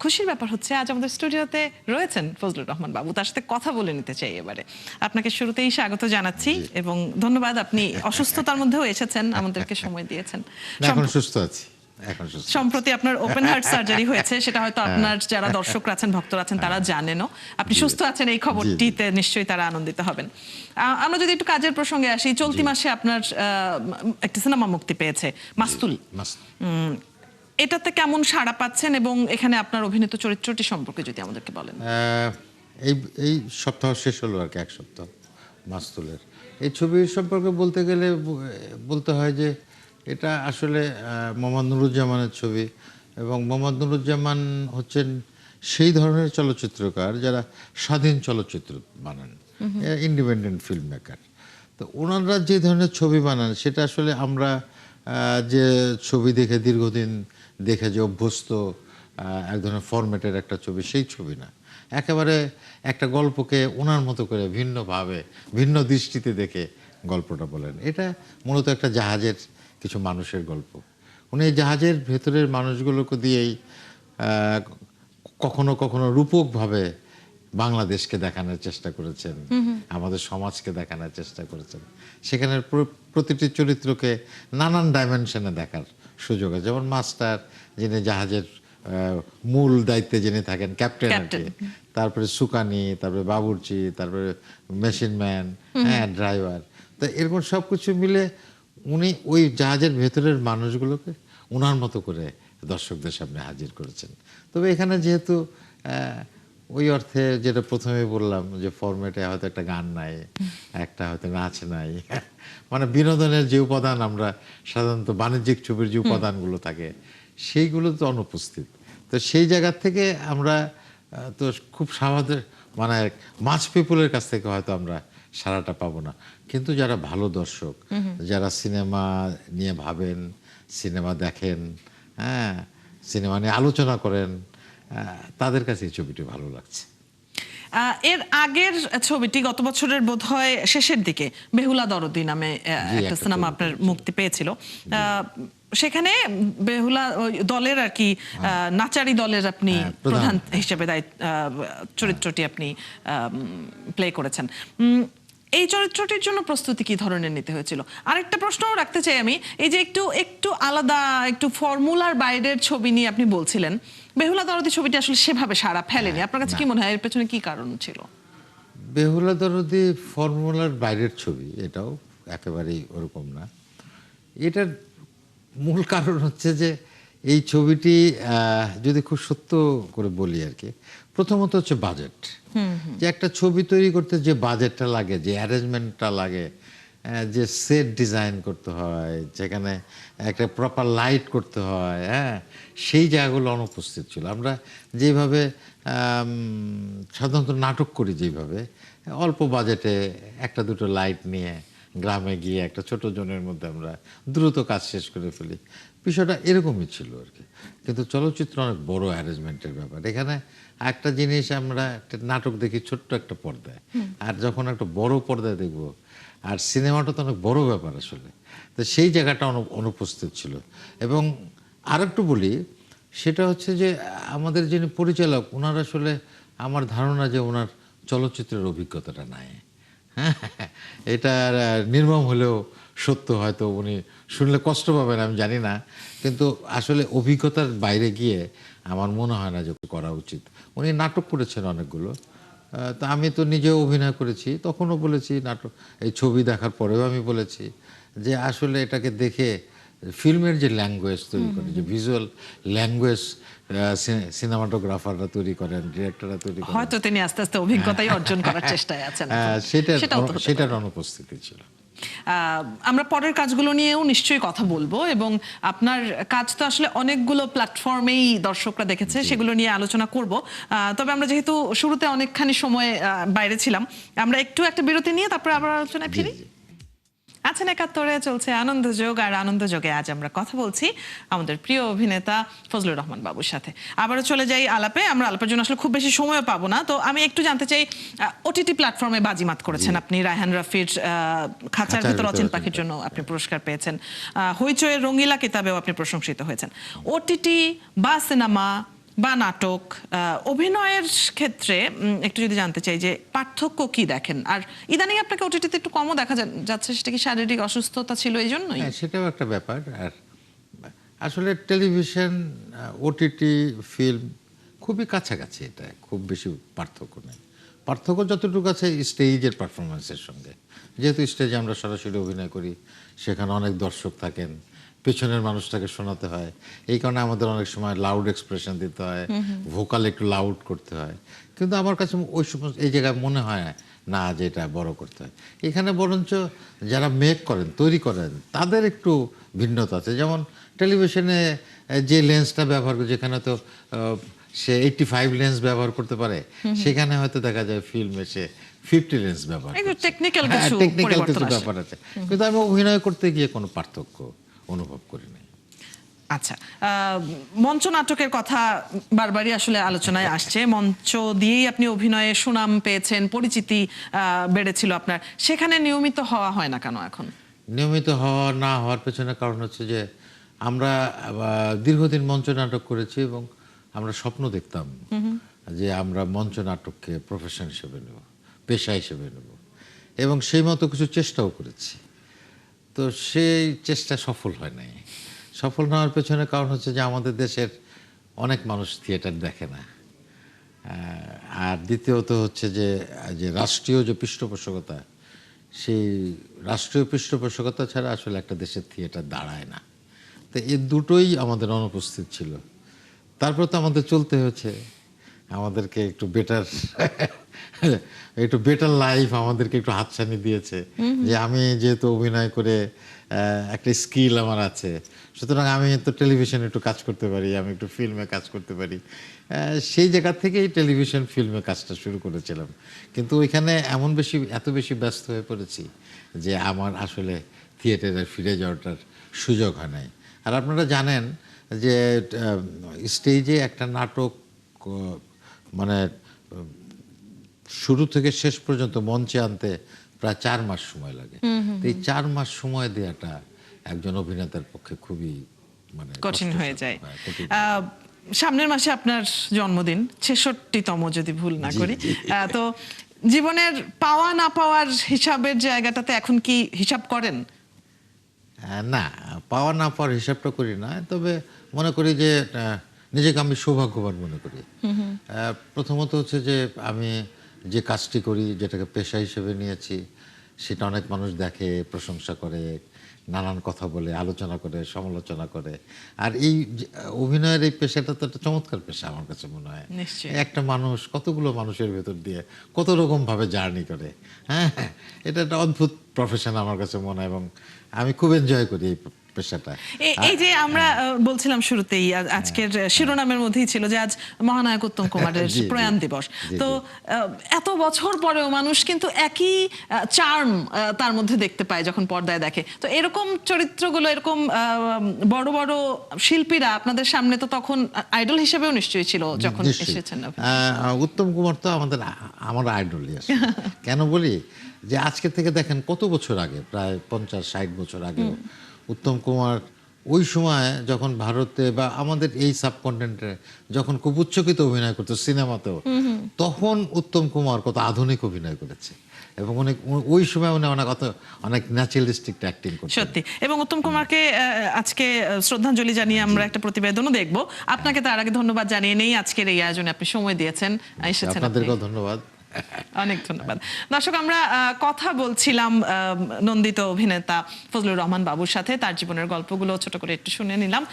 খুশির ব্যাপার হচ্ছে আজ আমাদের স্টুডিওতে রয়েছেন ফজলুর রহমান বাবু, তার সাথে কথা বলে নিতে চাই এবারে। আপনাকে শুরুতেই স্বাগত জানাচ্ছি এবং ধন্যবাদ, আপনি অসুস্থতার মধ্যেও এসেছেন, আমাদেরকে সময় দিয়েছেন। এখন সুস্থ আছি। সম্প্রতি আপনার ওপেন হার্ট সার্জারি হয়েছে, সেটা হয়তো আপনার যারা দর্শকরা আছেন, ভক্তরা আছেন, তারা জানেনও। আপনি সুস্থ আছেন, এই খবরটিতে নিশ্চয়ই তারা আনন্দিত হবেন। আমরা যদি একটু কাজের প্রসঙ্গে আসি, চলতি মাসে আপনার একটা সিনেমা মুক্তি পেয়েছে, মাস্তুল। এটাতে কেমন সাড়া পাচ্ছেন এবং এখানে আপনার অভিনীত চরিত্রটি সম্পর্কে যদি আমাদেরকে বলেন। এই সপ্তাহ শেষ হলো আর কি, এক সপ্তাহ মাস্তুলের। এই ছবির সম্পর্কে বলতে গেলে বলতে হয় যে এটা আসলে মোহাম্মদ নুরুজ্জামানের ছবি, এবং মোহাম্মদ নুরুজ্জামান হচ্ছেন সেই ধরনের চলচ্চিত্রকার যারা স্বাধীন চলচ্চিত্র বানান, ইন্ডিপেন্ডেন্ট ফিল্ম মেকার। তো ওনারা যে ধরনের ছবি বানান সেটা আসলে আমরা যে ছবি দেখে দীর্ঘদিন দেখে যে অভ্যস্ত এক ধরনের ফরম্যাটের একটা ছবি, সেই ছবি না। একেবারে একটা গল্পকে ওনার মতো করে ভিন্নভাবে, ভিন্ন দৃষ্টিতে দেখে গল্পটা বলেন। এটা মূলত একটা জাহাজের কিছু মানুষের গল্প। উনি এই জাহাজের ভেতরের মানুষগুলোকে দিয়েই কখনো কখনো রূপকভাবে বাংলাদেশকে দেখানোর চেষ্টা করেছেন, আমাদের সমাজকে দেখানোর চেষ্টা করেছেন। সেখানে প্রতিটি চরিত্রকে নানান ডাইমেনশনে দেখার সুযোগ আছে। যেমন মাস্টার, যিনি জাহাজের মূল দায়িত্বে যিনি থাকেন, ক্যাপ্টেন আর কি, তারপরে সুকানি, তারপরে বাবুর্চি, তারপরে মেশিনম্যান, হ্যাঁ, ড্রাইভার। তা এরকম সব কিছু মিলে উনি ওই জাহাজের ভেতরের মানুষগুলোকে ওনার মতো করে দর্শকদের সামনে হাজির করেছেন। তবে এখানে যেহেতু ওই অর্থে যেটা প্রথমে বললাম যে ফরম্যাটে হয়তো একটা গান নাই, একটা হয়তো নাচ নাই, মানে বিনোদনের যে উপাদান আমরা সাধারণত বাণিজ্যিক ছবির যে উপাদানগুলো থাকে সেইগুলো তো অনুপস্থিত। তো সেই জায়গা থেকে আমরা তো খুব স্বাভাবিক, মানে মাছ পিপুলের কাছ থেকে হয়তো আমরা সারাটা পাবো না, কিন্তু যারা ভালো দর্শক, যারা সিনেমা নিয়ে ভাবেন, সিনেমা দেখেন, হ্যাঁ, সিনেমা নিয়ে আলোচনা করেন, তাদের কাছে এই ছবিটি ভালো লাগছে। এর আগের ছবিটি গত বছরের বোধহয় শেষের দিকে বেহুলা দরদি নামে একটা সিনেমা আপনার মুক্তি পেয়েছিল। সেখানে বেহুলা দলের আর কি নাচারি দলের আপনি প্রধান হিসেবে চরিত্রটি আপনি প্লে করেছেন। এই চরিত্রটির জন্য প্রস্তুতি কি ধরনের নিতে হয়েছিল? আরেকটা প্রশ্নও রাখতে চাই আমি, এই যে একটু আলাদা, একটু ফর্মুলার বাইরের ছবি নিয়ে আপনি বলছিলেন, বেহুলা দরদি ছবিটি আসলে সেভাবে সাড়া ফেলেনি, আপনার কাছে কি মনে হয় এর পেছনে কি কারণ ছিল? বেহুলা দরদি ফর্মুলার বাইরের ছবি, এটাও একেবারেই ওরকম না। এটার মূল কারণ হচ্ছে যে এই ছবিটি যদি খুব সত্য করে বলি আর কি, প্রথমত হচ্ছে বাজেট। যে একটা ছবি তৈরি করতে যে বাজেটটা লাগে, যে অ্যারেঞ্জমেন্টটা লাগে, যে সেট ডিজাইন করতে হয়, যেখানে একটা প্রপার লাইট করতে হয়, হ্যাঁ, সেই জায়গাগুলো অনুপস্থিত ছিল। আমরা যেভাবে সাধারণত নাটক করি, যেভাবে অল্প বাজেটে একটা দুটো লাইট নিয়ে গ্রামে গিয়ে একটা ছোট জনের মধ্যে আমরা দ্রুত কাজ শেষ করে ফেলি, বিষয়টা এরকমই ছিল আর কি। কিন্তু চলচ্চিত্র অনেক বড় অ্যারেঞ্জমেন্টের ব্যাপার। এখানে একটা জিনিস, আমরা একটা নাটক দেখি ছোট্ট একটা পর্দায়, আর যখন একটা বড় পর্দায় দেখব, আর সিনেমাটা তো অনেক বড় ব্যাপার আসলে, তো সেই জায়গাটা অনুপস্থিত ছিল। এবং আরেকটু বলি, সেটা হচ্ছে যে আমাদের যিনি পরিচালক, ওনার আসলে আমার ধারণা যে ওনার চলচ্চিত্রের অভিজ্ঞতাটা নাই। হ্যাঁ, এটা নির্মম হলেও সত্য, হয়তো উনি শুনলে কষ্ট পাবেন আমি জানি না, কিন্তু আসলে অভিজ্ঞতার বাইরে গিয়ে আমার মনে হয় না যে করা উচিত। উনি নাটক করেছেন অনেকগুলো, তা আমি তো নিজেও অভিনয় করেছি, তখনও বলেছি, নাটক এই ছবি দেখার পরেও আমি বলেছি যে আসলে এটাকে দেখে ফিল্মের যে ল্যাঙ্গুয়েজ তৈরি করে, যে ভিজুয়াল ল্যাঙ্গুয়েজ সিনেমাটোগ্রাফাররা তৈরি করেন, ডিরেক্টররা তৈরি করেন, হয়তো তিনি আস্তে আস্তে অভিজ্ঞতাই অর্জন করার চেষ্টায় আছেন, সেটার অনুপস্থিতি ছিল। আমরা পরের কাজগুলো নিয়েও নিশ্চয়ই কথা বলবো, এবং আপনার কাজ তো আসলে অনেকগুলো প্ল্যাটফর্মেই দর্শকরা দেখেছে, সেগুলো নিয়ে আলোচনা করব। তবে আমরা যেহেতু শুরুতে অনেকখানি সময় বাইরে ছিলাম, আমরা একটু একটা বিরতি নিয়ে তারপরে আবার আলোচনায় ফিরি। আছেন একাত্তরে, চলছে আনন্দযোগ, আর আনন্দযোগে আজ আমরা কথা বলছি আমাদের প্রিয় অভিনেতা ফজলুর রহমান বাবুর সাথে। আবারও চলে যাই আলাপে, আমরা আলাপের জন্য আসলে খুব বেশি সময়ও পাবো না, তো আমি একটু জানতে চাই, ওটিটি প্ল্যাটফর্মে বাজিমাত করেছেন আপনি, রায়হান রাফির খাঁচার ভিতর অচিন পাখির জন্য আপনি পুরস্কার পেয়েছেন, হইচইয়ের রঙিলা কিতাবেও আপনি প্রশংসিত হয়েছেন। ওটিটি বা সিনেমা বা নাটক, অভিনয়ের ক্ষেত্রে একটু যদি জানতে চাই যে পার্থক্য কি দেখেন? আর ইদানিং আপনাকে ওটিটিতে একটু কমও দেখা যাচ্ছে, সেটা কি শারীরিক অসুস্থতা ছিল এই জন্যই? হ্যাঁ, সেটাও একটা ব্যাপার। আর আসলে টেলিভিশন, ওটিটি, ফিল্ম খুবই কাছাকাছি, এটা খুব বেশি পার্থক্য নেই। পার্থক্য যতটুকু আছে স্টেজের পারফরমেন্সের সঙ্গে, যেহেতু স্টেজে আমরা সরাসরি অভিনয় করি, সেখানে অনেক দর্শক থাকেন, পেছনের মানুষটাকে শোনাতে হয়, এই কারণে আমাদের অনেক সময় লাউড এক্সপ্রেশন দিতে হয়, ভোকাল একটু লাউড করতে হয়। কিন্তু আমার কাছে ওই সময় এই জায়গায় মনে হয় না যে এটা বড় করতে হয়। এখানে বরঞ্চ যারা মেক করেন, তৈরি করেন, তাদের একটু ভিন্নতা আছে। যেমন টেলিভিশনে যে লেন্সটা ব্যবহার করে, যেখানে তো সে 85 লেন্স ব্যবহার করতে পারে, সেখানে হয়তো দেখা যায় ফিল্মে সে 50 লেন্স ব্যবহার একটু করছে। টেকনিক্যাল হ্যাঁ, কিছু টেকনিক্যাল পরিবর্তন কিছু আসে। ব্যাপার আছে, কিন্তু আমি অভিনয় করতে গিয়ে কোনো পার্থক্য অনুভব করি নাই। আচ্ছা, মঞ্চ নাটকের কথা বারবারই আসলে আলোচনায় আসছে। মঞ্চ দিয়েই আপনি অভিনয়ে সুনাম পেয়েছেন, পরিচিতি বেড়েছিল আপনার, সেখানে নিয়মিত হওয়া হয় না কেন এখন? নিয়মিত হওয়া না হওয়ার পেছনে কারণ হচ্ছে যে আমরা দীর্ঘদিন মঞ্চ নাটক করেছি এবং আমরা স্বপ্ন দেখতাম যে আমরা মঞ্চ নাটককে প্রফেশন হিসেবে নেব, পেশা হিসেবে নেব, এবং সেই মতো কিছু চেষ্টাও করেছি। তো সেই চেষ্টা সফল হয় নাই। সফল না হওয়ার পেছনে কারণ হচ্ছে যে আমাদের দেশের অনেক মানুষ থিয়েটার দেখে না। আর দ্বিতীয়ত হচ্ছে যে যে রাষ্ট্রীয় যে পৃষ্ঠপোষকতা, সেই রাষ্ট্রীয় পৃষ্ঠপোষকতা ছাড়া আসলে একটা দেশের থিয়েটার দাঁড়ায় না। তো এই দুটোই আমাদের অনুপস্থিত ছিল। তারপর তো আমাদের চলতে হয়েছে, আমাদেরকে একটু বেটার লাইফ আমাদেরকে একটু হাতছানি দিয়েছে, যে আমি যেহেতু অভিনয় করে একটা স্কিল আমার আছে, সুতরাং আমি তো টেলিভিশনে একটু কাজ করতে পারি, আমি একটু ফিল্মে কাজ করতে পারি। সেই জায়গা থেকেই টেলিভিশন ফিল্মে কাজটা শুরু করেছিলাম। কিন্তু ওইখানে এত বেশি ব্যস্ত হয়ে পড়েছি যে আমার আসলে থিয়েটারে ফিরে যাওয়াটার সুযোগ হয় নাই। আর আপনারা জানেন যে স্টেজে একটা নাটক মানে শুরু থেকে শেষ পর্যন্ত মঞ্চে আনতে প্রায় 4 মাস সময় লাগে। তো এই 4 মাস সময় দেওয়াটা একজন অভিনেতার পক্ষে খুবই কঠিন হয়ে যায়। কঠিন। সামনের মাসে আপনার জন্মদিন, 66তম যদি ভুল না জি, করি। জি। তো জীবনের পাওয়া না পাওয়ার হিসাবের জায়গাটাতে এখন কি হিসাব করেন? না, পাওয়া না পাওয়ার হিসাবটা করি না, তবে মনে করি যে নিজেকে আমি সৌভাগ্যবান মনে করি। প্রথমত হচ্ছে যে আমি যে কাজটি করি, যেটাকে পেশা হিসেবে নিয়েছি, সেটা অনেক মানুষ দেখে, প্রশংসা করে, নানান কথা বলে, আলোচনা করে, সমালোচনা করে। আর এই অভিনয়ের এই পেশাটা তো একটা চমৎকার পেশা আমার কাছে মনে হয়। নিশ্চয়ই। একটা মানুষ কতগুলো মানুষের ভেতর দিয়ে কত রকম ভাবে জার্নি করে। হ্যাঁ, এটা একটা অদ্ভুত প্রফেশন আমার কাছে মনে হয়, এবং আমি খুব এনজয় করি এই পেশাটা। এই যে আমরা বলছিলাম শুরুতেই, আজকের শিরোনামের মধ্যেই ছিল যে আজ মহানায়ক উত্তম কুমারের জি, জি, প্রয়াণ দিবস। জি, তো এত বছর পরেও মানুষ কিন্তু একই চার্ম তার মধ্যে দেখতে পায় যখন পর্দায় দেখে। তো এরকম চরিত্রগুলো, এরকম বড় বড় শিল্পীরা আপনাদের সামনে তো তখন আইডল হিসেবেও নিশ্চয়ই ছিল যখন নিশ্চয়ই। এসেছেন। উত্তম কুমার তো আমার আইডলই আছে। কেন বলি, যে আজকে থেকে দেখেন কত বছর আগে, প্রায় 50-60 বছর আগে উত্তম কুমার ওই সময় যখন ভারতে বা আমাদের এই সাবকন্টিনেন্টে যখন খুব উচ্চকিত অভিনয় করতো সিনেমাতেও, তখন উত্তম কুমার কত আধুনিক অভিনয় করেছে, এবং ওই সময় উনি অনেক ন্যাচারালিস্টিক অ্যাক্টিং করতেন। সত্যি। এবং উত্তম কুমারকে আজকে শ্রদ্ধাঞ্জলি জানিয়ে আমরা একটা প্রতিবেদনও দেখব। আপনাকে তার আগে ধন্যবাদ জানিয়ে নেই, আজকের এই আয়োজনে আপনি সময় দিয়েছেন, এসেছেন। আপনাদেরকেও ধন্যবাদ। অনেক ধন্যবাদ। দর্শক, আমরা কথা বলছিলাম নন্দিত অভিনেতা ফজলুর রহমান বাবুর সাথে, তার জীবনের গল্পগুলো ছোট করে একটু শুনে নিলাম।